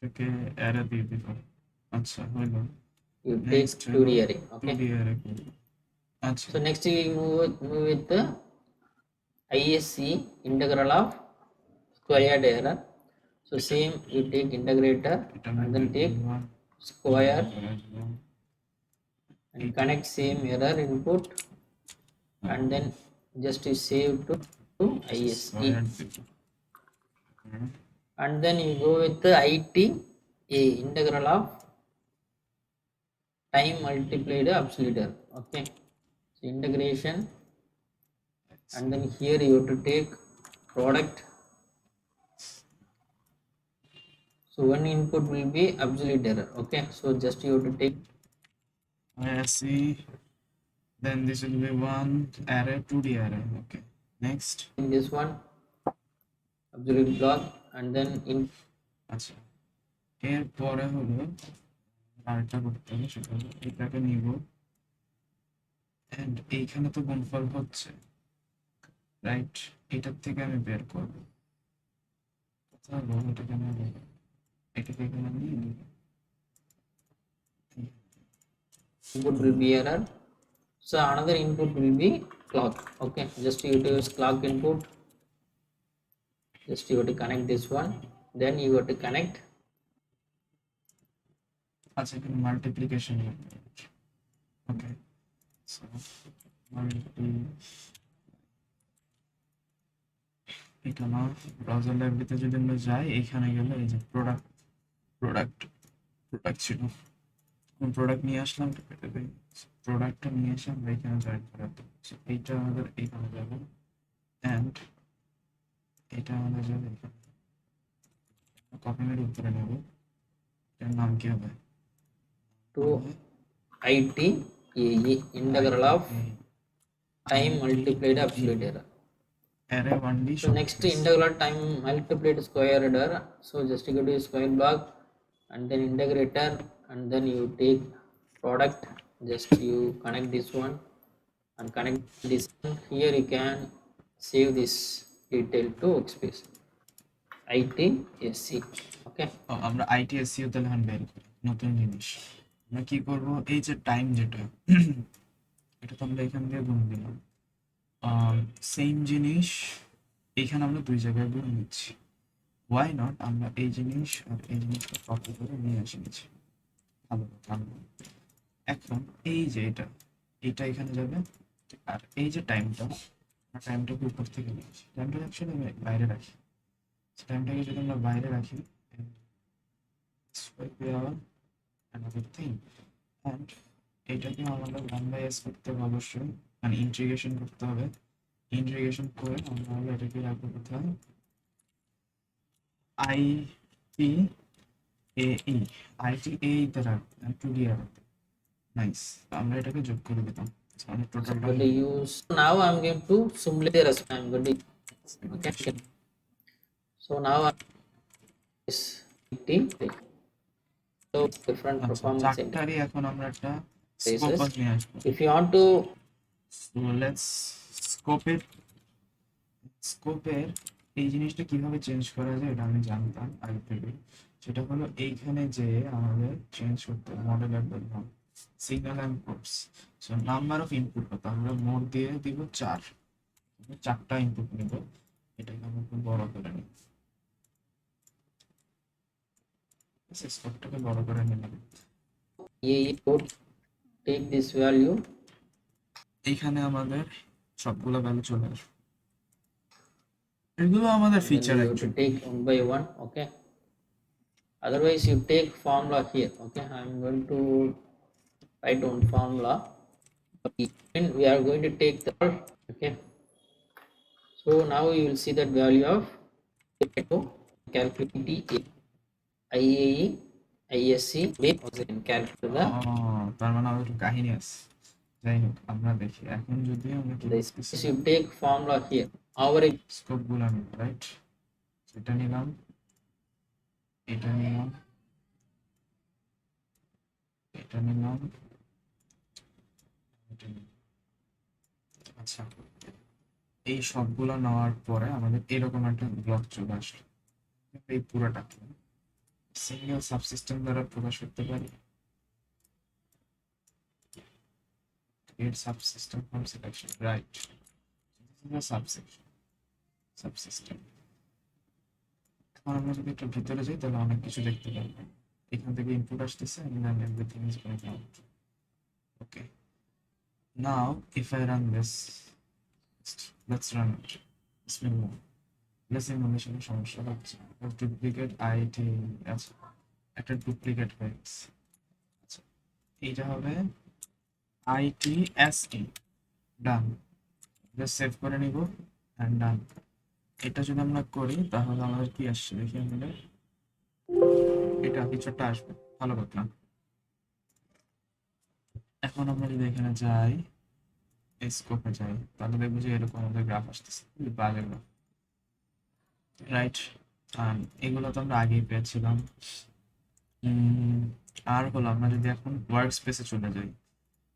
এটাকে অ্যারে দিয়ে দিব। আচ্ছা হইলো। You take নেক্সট 2D হলো array. Okay. 2D অ্যারে করব। আচ্ছা So next we move with the ISC, integral of squared error. So এটা same, you take integrator এটা and নেব then take v1 square আসবো and এইটা connect same error input, and then just you save to ISE, square দিব। হুম, and then you go with the ITA, integral of time multiplied absolute error. Okay, so integration, and then here you have to take product. So one input will be absolute error. Okay, so just you have to take ISE, then this will be one array 2D array. Okay, next in this one absolute block, and then in আচ্ছা এরপরে হলো আরেকটা করতে হবে, সেটা হলো এটাকে নিব এন্ড এইখানে তো গুণফল হচ্ছে, রাইট? এটার থেকে আমি বের করব কোথায় গো, এটাকে নেব, এটাকে এখানে নিয়ে নিব। input will be error. So another input will be clock. Okay, just you have to use clock input. Just you have to connect this one, then you have to connect. আচ্ছা এখানে মাল্টিপ্লিকেশন ওকে, so multi এটা না, browser লাইব্রেরিতে যদি আমরা যাই এখানে গেলে এই যে প্রোডাক্ট প্রোডাক্ট প্রোডাক্ট ছিল, কোন প্রোডাক্ট নিয়ে আসলাম প্রোডাক্টটা নিয়ে এসে আমরা এখানে জয়েন করাতে হচ্ছে। এইটা আমাদের এখানে যাবে অ্যান্ড এটা আমাদের যাবে এখানে, কপি মেরে উপরে নেব। এটার নাম কি হবে? To ITAE, integral of time multiplied absolute error. Array 1D So next showcase। integral time multiplied square error. So just you go to square block and then integrator, and then you take product. Just you connect this one and connect this one. Here you can save this detail to workspace. ITSC. Okay. আমরা আইটিএসসিও তাহলে এখন বের করি নতুন জিনিস। আমরা কি করব, এই যে টাইম যেটা এটা তো আমরা এখান দিয়ে গুণ দিলাম, সেম জিনিস এখানে আমরা দুই জায়গায় গুণ নিচ্ছি। ওয়াই নট আমরা এই জিনিস আর এই জিনিসটা কপি করে নিয়ে এসে নিচ্ছি, ভালো কথা। এখন এই যে এটা এটা এখানে যাবে, আর এই যে টাইমটা টাইমটাকে উপর থেকে নিয়ে আসি, টাইমটা অ্যাকচুয়ালি আমি বাইরে রাখি। টাইমটাকে যদি আমরা বাইরে রাখি another thing, and এটাকে আমাদের 1/s করতে হবে অবশ্যই, মানে ইন্টিগ্রেশন করতে হবে। ইন্টিগ্রেশন করে আমরা হলো এটাকে রাখবো কোথায়, I T A E, I T এ তে রাখবো, টু ডি আর। নাইস, আমরা এটাকে যোগ করে দিতাম, মানে So I'm টোটালটা going to use now. I'm going to simulate the rest. I'm going to okay. So now is 80. So different আচ্ছা performance চারটারই এখন আমরা একটা interfaces. স্কোপ নিয়ে আসবো। If you want to so let's স্কোপের স্কোপের এই জিনিসটা কিভাবে চেঞ্জ করা যায় এটা আমি জানতাম আগে থেকে। সেটা হলো এইখানে যে আমাদের চেঞ্জ করতে মডেলের নাম signal and ports. So number of input কত, আমরা মোট দিয়ে দিব 4, চারটা ইনপুট নেব। এটাকে আমরা একটু বড় করে নিই, স্কোপটাকে বড় করে নিলাম। put take this value, এইখানে আমাদের সবগুলো ভ্যালু চলে আসবে, এগুলো আমাদের and then feature you have to actually. take one by one. Okay. Otherwise, you take formula here. Okay. I'm going to write down formula. And we are going to take the okay. So now you will see that value of calculate IAE, ISC, calculate তার মানে আমাদের একটু কাহিনী আছে। যাই হোক আমরা দেখি এখন যদি আমরা কি this. You take formula here. Our scope গুলো নিব, রাইট? এটা নিলাম, এটা নিলাম, এটা নিলাম, এটা নিলাম। আচ্ছা এই সবগুলো নেওয়ার পরে আমাদের এরকম একটা ব্লক চলে আসলো, এই পুরোটা সিঙ্গেল সাবসিস্টেম দ্বারা প্রকাশ করতে পারি। Create subsystem from selection, right? This is a subsection, subsystem. এখন আমরা যদি একটু ভিতরে যাই তাহলে অনেক কিছু দেখতে পারবো। এখান থেকে ইনপুট আসতেছে and then everything is going out. Okay. Now if I run this, let's run it. Let's move. Let's simulation সমস্যা হচ্ছে। Duplicate IT আছে। একটা ডুপ্লিকেট হয়ে গেছে। আচ্ছা, এইটা হবে ITSE, ডান। জাস্ট সেভ করে নিব এন্ড ডান। এটা যদি আমরা করি তাহলে আমাদের কি আসছে দেখি আমাদের, এটা কিছুটা আসবে, ভালো কথা। এখন আমরা যদি এখানে যাই, স্কোপে যাই, তাহলে দেখবো যে এরকম আমাদের গ্রাফ আসতেছে, খুবই বাজে গ্রাফ, রাইট? এগুলো তো আমরা আগেই পেয়েছিলাম। আর হলো আমরা যদি এখন ওয়ার্ক স্পেসে চলে যাই,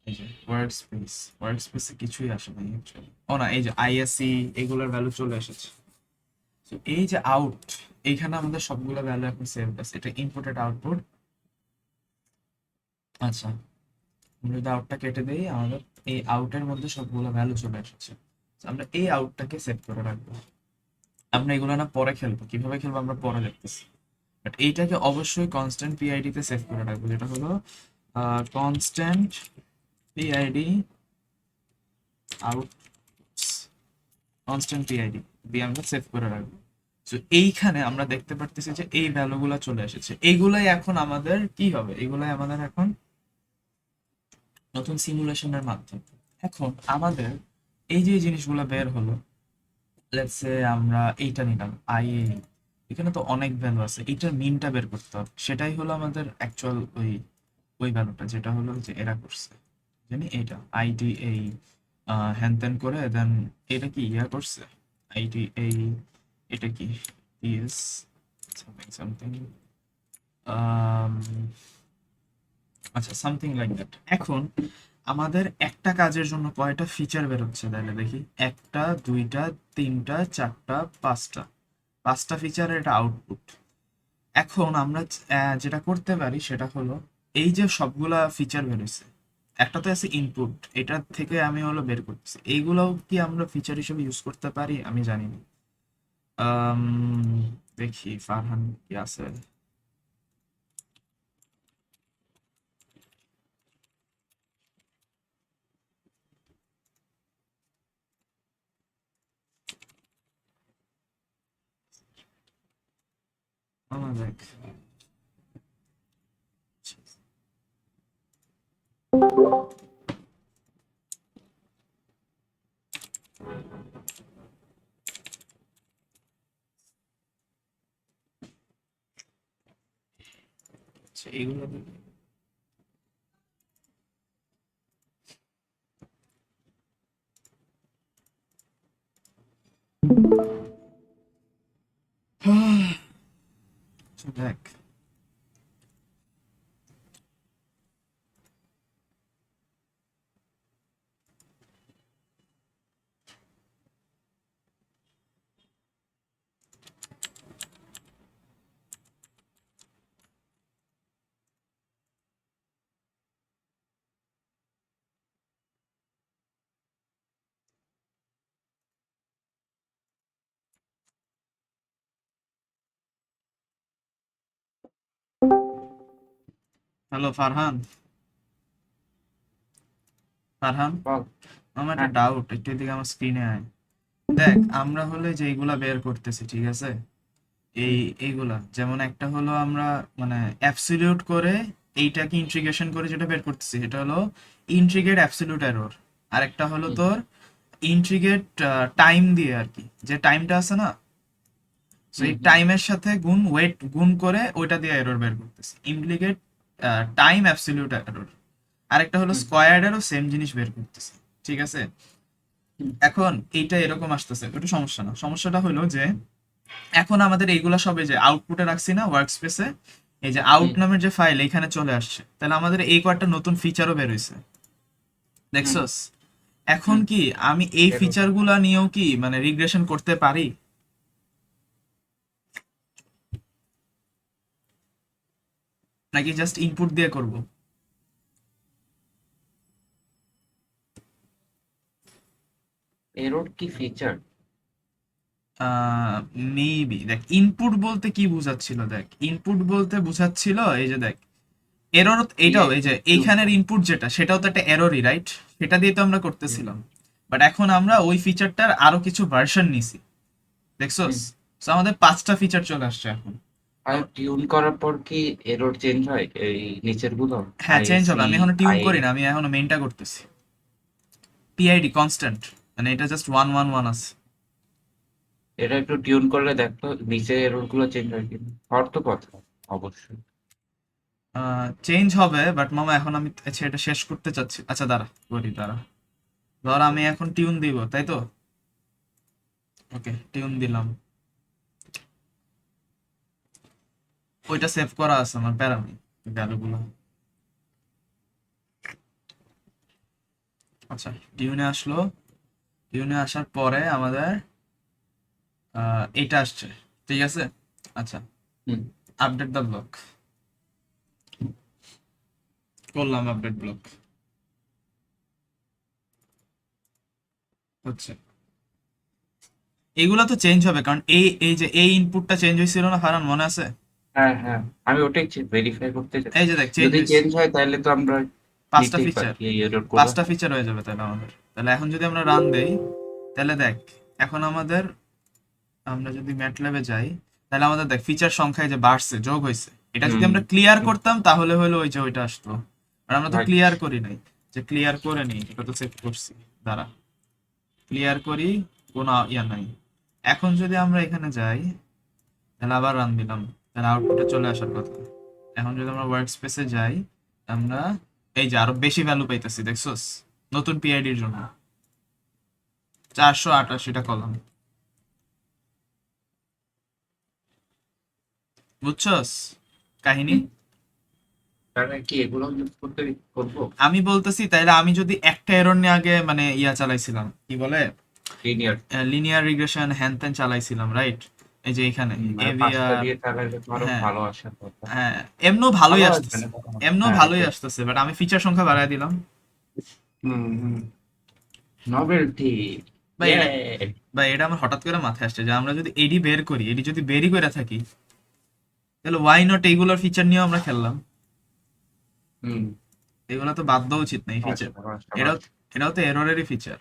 এই যে ওয়ার্ক স্পেসে কিছুই আসে নাই অ্যাকচুয়ালি। ও না, এই যে আইএসসি এগুলোর ভ্যালু চলে এসেছে। তো এই যে আউট, এইখানে আমাদের সবগুলো ভ্যালু এখন সেভ আছে, এটা ইনপুটেড আউটপুট। আচ্ছা, আমরা যদি আউটটা কেটে দেই, আমাদের এই আউটের মধ্যে সবগুলো ভ্যালু চলে এসেছে। তো আমরা এই আউটটাকে সেভ করে রাখবো। আমরা এগুলো না পরে খেলবো, কিভাবে খেলবো আমরা পরে দেখতেছি, বাট এইটাকে অবশ্যই কনস্ট্যান্ট পিআইডি তে সেভ করে রাখবো, যেটা হলো constant PID out, constant PID দিয়ে আমরা সেভ করে রাখবো। তো এইখানে আমরা দেখতে পারতেছি যে এই ভ্যালুগুলো চলে এসেছে, এইগুলাই এখন আমাদের কি হবে, এগুলাই আমাদের এখন নতুন সিমুলেশনের মাধ্যমে। এখন আমাদের এই যে জিনিসগুলো বের হলো, লেটস সে আমরা এইটা নিলাম আই, এখানে তো অনেক ভ্যালু আছে, এইটার মিনটা বের করতে হবে, সেটাই হলো আমাদের অ্যাকচুয়াল ওই ভ্যালুটা, যেটা হলো যে এরা করছে, জানি এইটা আইডি এই হ্যান ত্যান করে দেন এটা কি ইয়া করছে আইডি এই, এটা কি টিএস সামথিং সামথিং, আচ্ছা সামথিং লাইক দ্যাট। এখন আমাদের একটা কাজের জন্য কয়টা ফিচার বের হচ্ছে তাহলে দেখি, একটা দুইটা তিনটা চারটা পাঁচটা ফিচারের এটা আউটপুট। এখন আমরা যেটা করতে পারি সেটা হলো, এই যে সবগুলা ফিচার বেরোচ্ছে, একটা তো আছে ইনপুট, এটা থেকে আমি হলো বের করতেছি, এইগুলোও কি আমরা ফিচার হিসেবে ইউজ করতে পারি আমি জানি না। আম, দেখি ফারহান কি আছে। দেখ, আচ্ছা, এইগুলো আচ্ছা, দেখ হ্যালো ফারহান, ফারহান বল। আমার একটা হ্যাঁ, ডাউট, একটু এদিকে আমার স্ক্রিনে আয়। দেখ আমরা হলে যে এইগুলা বের করতেছি ঠিক আছে, এই হুম, এইগুলা যেমন একটা হলো আমরা মানে অ্যাবসলিউট করে এইটাকে ইন্টিগ্রেশন করে যেটা বের করতেছি এটা হলো ইন্টিগ্রেট অ্যাবসলিউট এরর, আর একটা হলো হুম, তোর ইন্টিগ্রেট টাইম দিয়ে আর কি, যে টাইমটা আছে না, তো হুম, এই হুম, টাইমের সাথে ওয়েট গুণ করে ওইটা দিয়ে এরর বের করতেছি, ইমপ্লিকেট টাইম অ্যাবসলিউট এরর। আরেকটা হলো হুম, স্কোয়ার্ড এরও সেম জিনিস বের করতেছি, ঠিক আছে? হুম, এখন এইটা এরকম আসতেছে, ওটা সমস্যা না, সমস্যাটা হলো যে এখন আমাদের এইগুলা সবে যে আউটপুটে রাখছি না ওয়ার্ক স্পেসে, এই যে আউট হুম, নামের যে ফাইল এখানে চলে আসছে, তাহলে আমাদের এই কয়েকটা নতুন ফিচারও বের হইছে, হুম, দেখছস? এখন হুম, কি আমি এই বের হচ্ছে। ফিচারগুলা নিয়েও কি মানে রিগ্রেশন করতে পারি? নাকি জাস্ট ইনপুট দিয়ে করব? এরর কি ফিচার? মেবি দেখ, ইনপুট বলতে কি বুঝাচ্ছিল, দেখ ইনপুট বলতে বুঝাচ্ছিল এই যে দেখ এরর, এইটাও এই যে এইখানের ইনপুট যেটা সেটাও তো একটা এররই, রাইট? সেটা দিয়ে তো আমরা করতেছিলাম, বাট এখন আমরা ওই ফিচারটার আরো কিছু ভার্সন নিছি, দেখছস? So আমাদের 5টা ফিচার চলে আসছে এখন। আর টিউন করার পর কি এরর চেঞ্জ হয় এই নিচের গুলো? হ্যাঁ, চেঞ্জ হবে। আমি এখনো টিউন আই করি না, আমি এখনো মেইনটা করতেছি। পিআইডি কনস্ট্যান্ট, মানে এটা জাস্ট 111 আছে। এটা একটু টিউন করলে দেখো নিচে এরর গুলো চেঞ্জ হয় কিনা, হওয়ার তো কথা অবশ্যই। চেঞ্জ হবে, বাট মামা এখন আমি এটা শেষ করতে চাচ্ছি। আচ্ছা দাঁড়া, করি দাঁড়া। ধর আমি এখন টিউন দিব, তাই তো? ওকে, টিউন দিলাম, ওইটা সেভ করা আছে আমার, প্যারা নেই ভ্যালুগুলো। আচ্ছা, টিউনে আসলো। টিউনে আসার পরে আমাদের এইটা আসছে, ঠিক আছে? আচ্ছা, হুম। আপডেট দ্য ব্লক করলাম, আপডেট ব্লক হচ্ছে। এগুলো তো চেঞ্জ হবে, কারণ এই এই যে এই ইনপুটটা চেঞ্জ হয়েছিল না ফারহান, মনে আছে? হ্যাঁ হ্যাঁ, আমি ওটাই ভেরিফাই করতে এই চাচ্ছি। যে দেখ, চেঞ্জ যদি হয়েছে চেঞ্জ হয় তাহলে তো আমরা 5টা নিতেই ফিচার। পারি এই এরর গুলো। 5টা ফিচার হয়ে যাবে তাহলে আমাদের। তাহলে এখন যদি আমরা রান দেই, তাহলে দেখ এখন আমাদের, আমরা যদি ম্যাটল্যাবে যাই, তাহলে আমাদের দেখ ফিচার সংখ্যায় যে বাড়ছে, যোগ হয়েছে। এটা যদি হুম। আমরা ক্লিয়ার করতাম তাহলে হলো ওই যে ওইটা আসতো, আর আমরা তো Right. ক্লিয়ার করি নাই। যে ক্লিয়ার করে নিই, এটা তো চেক করছি, দাঁড়া ক্লিয়ার করি, কোনো ইয়া নাই। এখন যদি আমরা এখানে যাই, তাহলে আবার রান দিলাম, তাহলে আউটপুটে চলে আসার কথা। এখন যদি আমরা ওয়ার্ক স্পেসে যাই, আমরা এই যে আরো বেশি ভ্যালু পাইতেছি, দেখছোস? নতুন পিআইডির জন্য 488টা কলাম, বুঝছস কাহিনী? তাহলে কি এগুলো ইউজ করতে করবো? আমি বলতেছি তাইলে আমি যদি একটা এরর নিয়ে আগে মানে ইয়া চালাইছিলাম, কি বলে, লিনিয়ার। লিনিয়ার রিগ্রেশন হ্যান ত্যান চালাইছিলাম, রাইট? এই যে এখানে মানে 5টা এভিআর, দিয়ে চালাইলে তো আরো হ্যাঁ ভালো আসার কথা। হ্যাঁ, এমনও ভালোই ভালো আসবে আসতেছে, না তখন। এমনও হ্যাঁ ভালোই এটাই। আসতেছে, বাট আমি ফিচার সংখ্যা বাড়ায় দিলাম। হুম হুম। নভেলটি। বা এটা, বা এটা আমার হঠাৎ করে মাথায় আসছে যে আমরা যদি এডি বের করি, এডি যদি বেরই করে থাকি, তাহলে ওয়াই নট এইগুলোর ফিচার নিয়েও আমরা খেললাম। হুম। এগুলো তো বাদ দেওয়া উচিত না এই ফিচার। আসবে, আসবে, এটাও, আসবে। এটাও তো এররেরই ফিচার।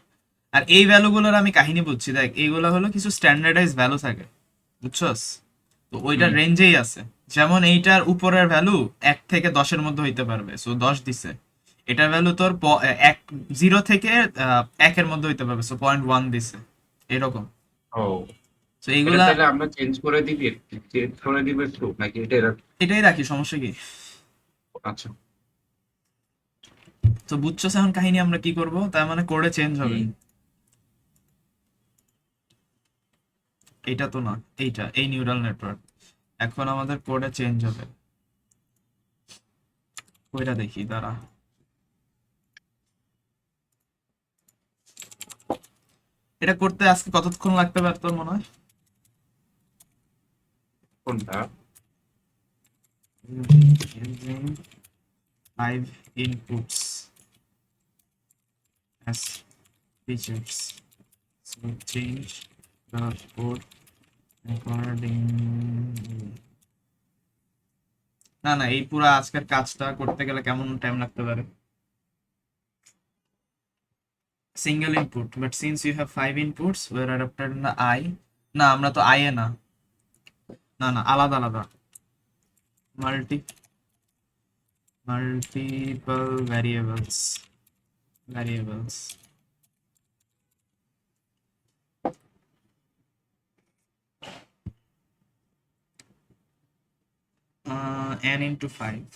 আর এই ভ্যালুগুলোর আমি কাহিনী বুঝছি, দেখ এইগুলো হলো কিছু স্ট্যান্ডার্ডাইজ ভ্যালু থাকে, বুঝছস? তো ওইটার হুম। রেঞ্জেই আছে। যেমন এইটার উপরের ভ্যালু 1 থেকে 10-এর মধ্যে হইতে পারবে, সো 10 দিছে। এটার ভ্যালু তোর 0 থেকে 1-এর মধ্যে হইতে পারবে, সো 0.1 দিছে, এরকম। ও, তো এটা এইগুলা, তাহলে আমরা চেঞ্জ করে দিবে একটু নাকি এটা এটাই রাখি, সমস্যা কি? আচ্ছা। তো বুঝছস এখন কাহিনী আমরা কি করব? তার মানে কোডে চেঞ্জ হবে। হুম। এইটা তো না, এইটা এই নিউরাল নেটওয়ার্ক এখন আমাদের কোডে চেঞ্জ হবে। ওইটা দেখি দাঁড়া। এটা করতে আজকে কতক্ষণ লাগতে পারে তোর মনে হয়? কোনটা? Using 5 inputs as features. So change the code accordingly. না না, এই পুরো আজকের কাজটা করতে গেলে কেমন টাইম লাগতে পারে? Single input, but since you have 5 inputs were adapted in the I, না আমরা তো I এ না, না না, আলাদা আলাদা, multiple variables n into 5.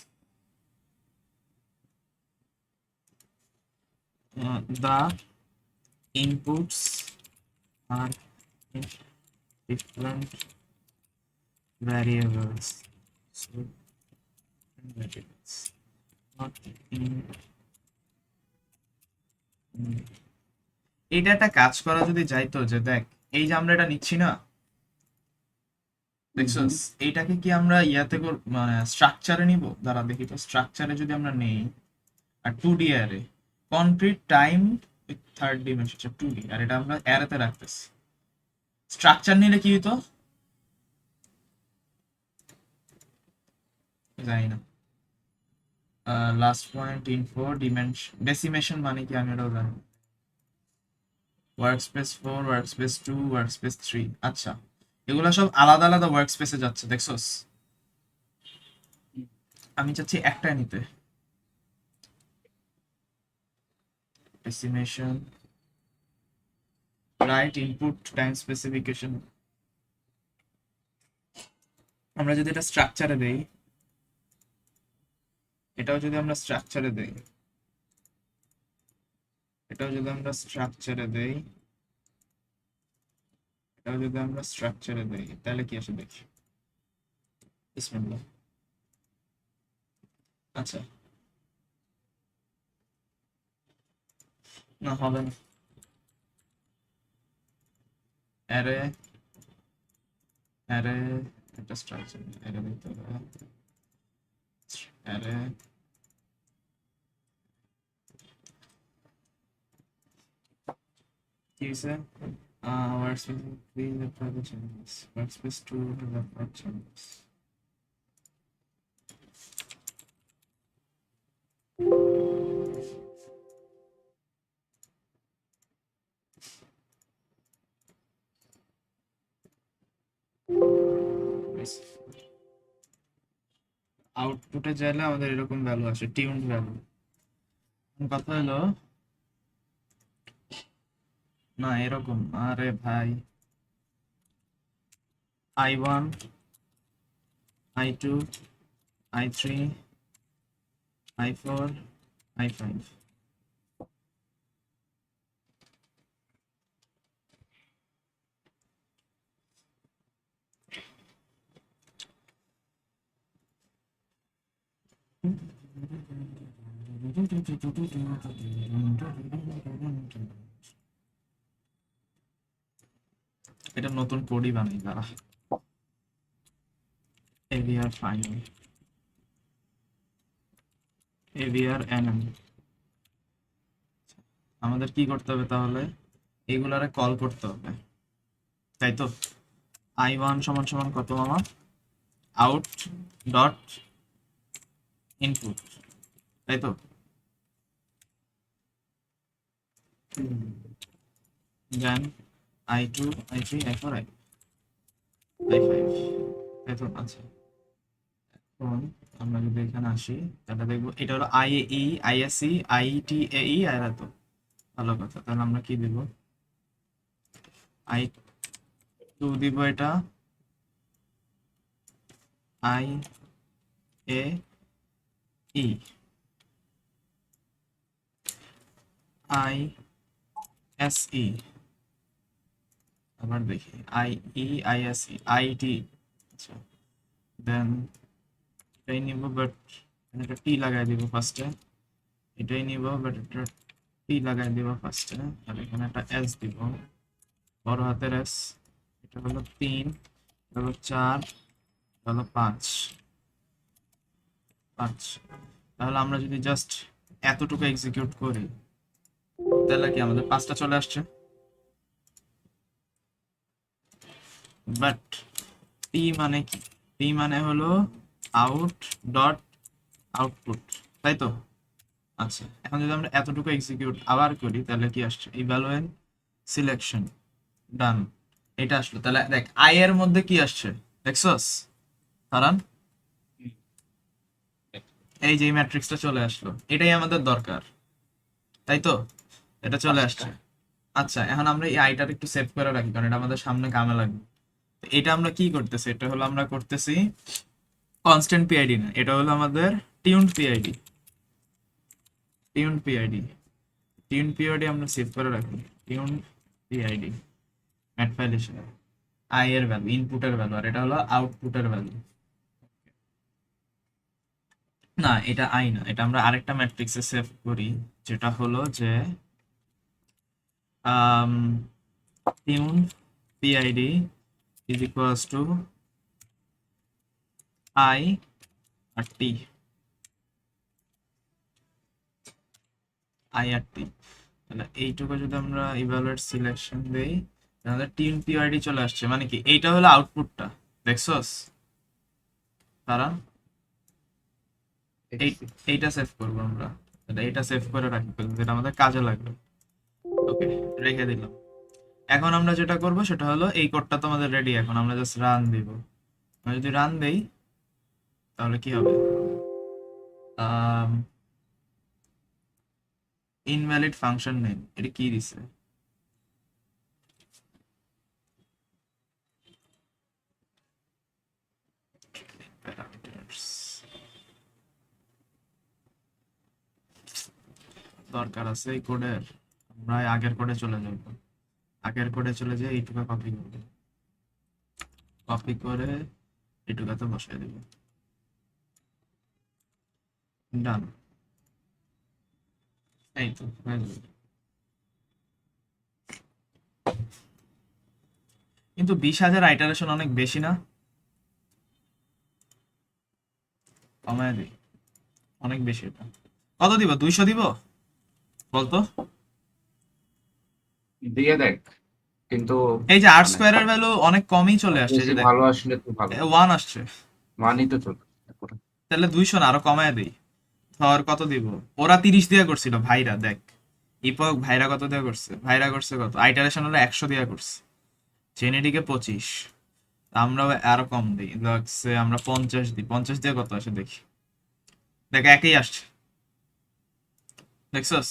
The inputs are in different variables, so variables not in এটা একটা কাজ করা যদি যাইতো, যে দেখ এই যে আমরা এটা নিচ্ছি না, দেখছস এইটাকে কি আমরা ইয়াতে মানে স্ট্রাকচারে নিব? দাঁড়া দেখি তো, স্ট্রাকচারে যদি আমরা নেই আর 2D array, concrete time third dimension 2D, আর এটা আমরা অ্যারেতে রাখতেছি। স্ট্রাকচার নিলে কি হতো জানি না। লাস্ট পয়েন্ট ইনফো ডিমেনশন ডেসিমেশন মানে কি আমি এটাও জানি। Workspace 4, workspace 2, workspace 3। আচ্ছা, এগুলো সব আলাদা আলাদা ওয়ার্কস্পেসে যাচ্ছে দেখছস। আমি চাচ্ছি একটাই নিতে। ডেসিমেশন, রাইট ইনপুট টাইম স্পেসিফিকেশন। আমরা যদি এটা স্ট্রাকচারে দেই, এটাও যদি আমরা স্ট্রাকচারে দেই, এটাও যদি আমরা স্ট্রাকচারে দেই, এটাও যদি আমরা স্ট্রাকচারে দেই, তাহলে কি আসে দেখি। বিসমিল্লাহ। আচ্ছা, না হবে না। অ্যারে, অ্যারে একটা স্ট্রাকচার অ্যারে দিতে হবে। অ্যারে কি হয়েছে? Workspace 3 the private channels, workspace 2 the private channels. আউটপুটে চাইলে আমাদের এরকম ভ্যালু আসে, টিউনড ভ্যালু। কথা হলো না এরকম, আরে ভাই i1, i2, i3, i4, i5। এটা নতুন কোডই বানাই তারা। AVR final, AVR NM। আমাদের কি করতে হবে তাহলে? এগুলারে কল করতে হবে, তাই তো। i1 সমান সমান কত মামা? আউট ডট ইনপুট, তাই তো। দেন i2, i3, i4, i5, তাই তো। আচ্ছা, এখন আমরা যদি এখানে আসি তাহলে দেখবো এটা হলো IAE, ISE, ITAE আর এত। ভালো কথা, তাহলে আমরা কি দিব? i2 দিব, এটা IAE, ISE, আবার দেখি IE, ISE, IT। আচ্ছা, দেন এটাই নিব, বাট এটা টি লাগাই দিব ফার্স্টে। এটাই নিব, বাট এটা টি লাগাই দিব ফার্স্টে। আর এখানে একটা এস দিব, বড় হাতের এস। এটা হলো 3, এটা হলো 4, এটা হলো 5। তাহলে আমরা যদি জাস্ট এতটুকু এক্সিকিউট করি তাহলে কি আমাদের 5টা চলে আসছে। বাট পি মানে কি? পি মানে হলো আউট ডট আউটপুট, তাই তো। আচ্ছা, এখন যদি আমরা এতটুকু এক্সিকিউট আবার করি তাহলে কি আসছে? ইভালুয়েট সিলেকশন, ডান। এটা আসলো, তাহলে দেখ আই এর মধ্যে কি আসছে দেখছস কারণ এই যে ম্যাট্রিক্সটা চলে আসলো, এটাই আমাদের দরকার, তাই তো। এটা চলে আসছে। আচ্ছা, এখন আমরা এই আইটার একটু সেভ করে রাখি কারণ এটা আমাদের সামনে কামে লাগবে। তো এটা আমরা কি করতেছি? এটা হলো আমরা করতেছি কনস্ট্যান্ট পিআইডি না, এটা হলো আমাদের tuned PID. Tuned PID, tune PID আমরা সেভ করে রাখি। টিউন পিআইডি ম্যাট ফাইল হিসেবে আই এর ভ্যালু, ইনপুটের ভ্যালু, আর এটা হলো আউটপুটের ভ্যালু। না, এটা আই না, এটা আমরা আরেকটা ম্যাট্রিক্সে সেভ করি, যেটা হলো যে tune PID is equals to I R T, I R T. তাহলে এইটুকু যদি আমরা ইভালুয়েট সিলেকশন দেই তাহলে টিম পিআইডি চলে আসছে, মানে কি এইটা হলো আউটপুটটা, দেখছস? কারণ এইটা সেভ করবো আমরা, তাহলে এইটা সেভ করে রাখি যেটা আমাদের কাজে লাগবে। ওকে, রেখে দিলাম। এখন আমরা যেটা করব সেটা হলো এই কোডটা তো আমাদের রেডি, এখন আমরা জাস্ট রান দিব। আমরা যদি রান দেই তাহলে কি হবে? ইনভ্যালিড ফাংশন নেম, এটা কি দিছে? প্যারামিটারস দরকার আছে এই কোডের, আমরা আগের কোডে চলে যাব। আগের কোডে চলে যাই, এইটুকু কপি করব, কপি করে এইটুকাতে বসাই দেব, ডান। এই তো হয়ে যাবে। কিন্তু 20,000 আইটারেশন অনেক বেশি না? কমায় দিই, অনেক বেশি এটা। কত দিব, 200 দিব বলতো? দিয়ে দেখ, কিন্তু এই যে আর মানে স্কোয়ারের ভ্যালু অনেক কমই চলে আসছে, এই বেশি যে দেখ ভালো আসলে তো ভালো, 1 আসছে। মানই তো চলবে। তাহলে 200 না, আরো কমায় দিই। ধর কত দিব, ওরা 30 দিয়ে করছিল ভাইরা, দেখ ইপক ভাইরা কত দিয়ে করছে, ভাইরা করছে কত, আইটারেশন হলো 100 দিয়ে করছে, জেনেটিকে 25, আমরা আরো কম দিই, লাগছে আমরা 50 দিই, 50 দিয়ে কত আসে দেখি, দেখ একই আসছে, দেখছস?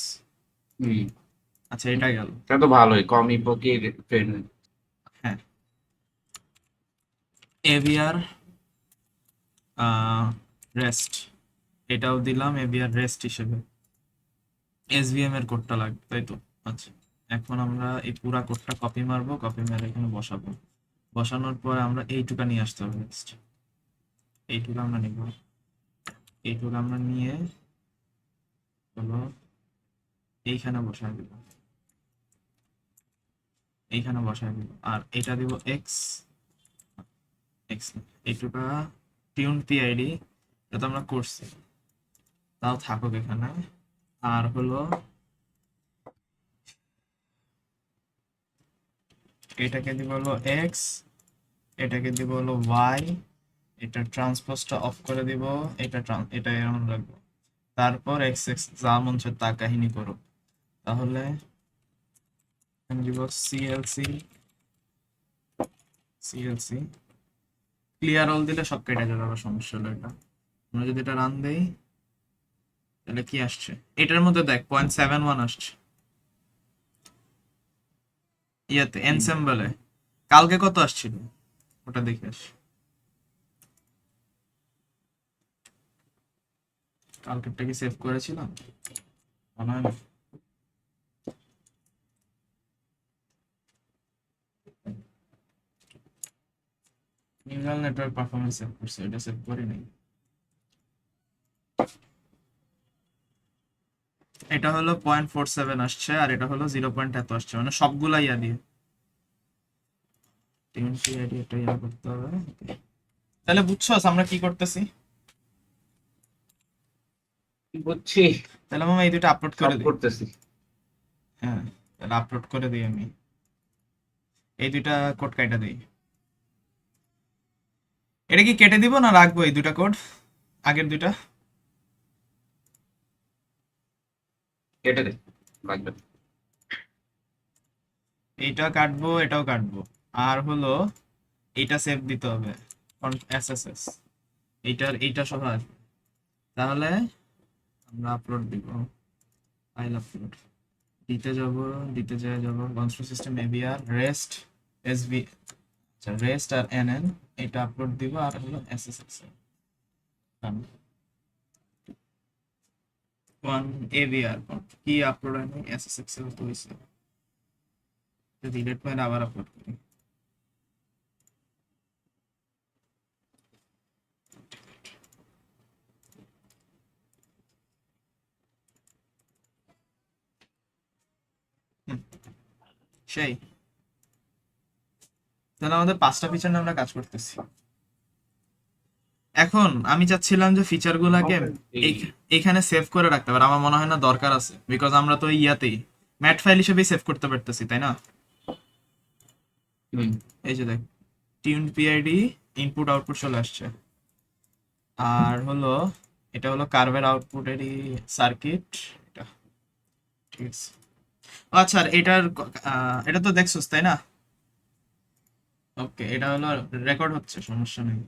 হুম, আচ্ছা এটাই গেল। এটা তো ভালোই, কম ইপোকি ট্রেন। হ্যাঁ, এভিআর রেস্ট, এটাও দিলাম এভিআর রেস্ট হিসেবে। এসভিএম এর কোডটা লাগবে তাই তো? আচ্ছা, এখন আমরা এই পুরা কোডটা কপি মারবো, কপি মেরে এখানে বসাবো। বসানোর পরে আমরা এইটুকা নিয়ে আসতে হবে next। এইটুকু আমরা নিব, এইটুকু আমরা নিয়ে হলো এইখানে বসায় দিব, এইখানে বসায় দিব, আর এটা দিব এক্স, এক্স এইটুকা টিউন পিআইডি, এটা তো আমরা করছি, তাও থাকুক এখানে। আর হলো এটাকে দিব হলো এক্স, এটাকে দিব হলো ওয়াই, এটা ট্রান্সপোজটা অফ করে দিব, এটা এমন রাখবো। তারপর এক্স এক্স যা মন চায় তা কাহিনী করো। তাহলে আমি দিব সিএলসি, সিএলসি ক্লিয়ার অল দিলে সব কেটে যাবে, আবার সমস্যা হলো এটা। আমরা যদি এটা রান দেই তাহলে কি আসছে, এটার মধ্যে দেখ 0.71 আসছে ইয়াতে এনসেম্বলে। কালকে কত আসছিল ওটা দেখে আসি, কালকেরটা কি সেভ করেছিলাম? মনে হয় না। নিউরাল নেটওয়ার্ক পারফরম্যান্স সেভ করছে, এটা সেভ করি নাই। এটা হলো 0.47 আসছে, আর এটা হলো 0 পয়েন্ট এত আসছে, মানে সবগুলা ইয়া দিয়ে টিএনসি আইডি এটা ইয়া করতে হবে। তাহলে বুঝছস আমরা কি করতেছি? বুঝছি, তাহলে মামা এই দুটো আপলোড সব করে দিই। করতেছি। হ্যাঁ, তাহলে আপলোড করে দিই আমি, এই দুইটা কোড কাইটা দিই। এটা কি কেটে দিব না রাখবো এই দুটা কোড, আগের দুইটা? কেটে দে, লাগবে না। এইটা কাটবো, এটাও কাটবো। আর হলো এইটা সেভ দিতে হবে, এসএসএস, এইটা সহ আসবে। তাহলে আমরা আপলোড দিব, ফাইল আপলোড দিতে যাব construct system AVR rest SV, আচ্ছা রেস্ট আর এনএন, এটা আপলোড দিব। আর হলো এসএসএস ওয়ান এভিআর কি আপলোড হয়নি, এসএসএক্স এর তো হইছে, ডিলিট করে আবার আপলোড করি। হুম, সেই তাহলে আমাদের 5টা ফিচার নিয়ে আমরা কাজ করতেছি। এখন আমি চাচ্ছিলাম যে ফিচারগুলোকে এইখানে সেভ করে রাখতে পারি, আমার মনে হয় না দরকার আছে, বিকজ আমরা তো ইয়াতেই ম্যাট ফাইল হিসেবেই সেভ করতে পারতেছি, তাই না? হুম। এই যে দেখ, টিউন পিআইডি ইনপুট আউটপুট চলে আসছে। আর হলো এটা হলো কার্ভের আউটপুটেরই সার্কিট, এটা ঠিক আছে। আচ্ছা, আর এটার এটা তো দেখছস তাই না? ওকে, এটা হলো রেকর্ড হচ্ছে, সমস্যা নেই।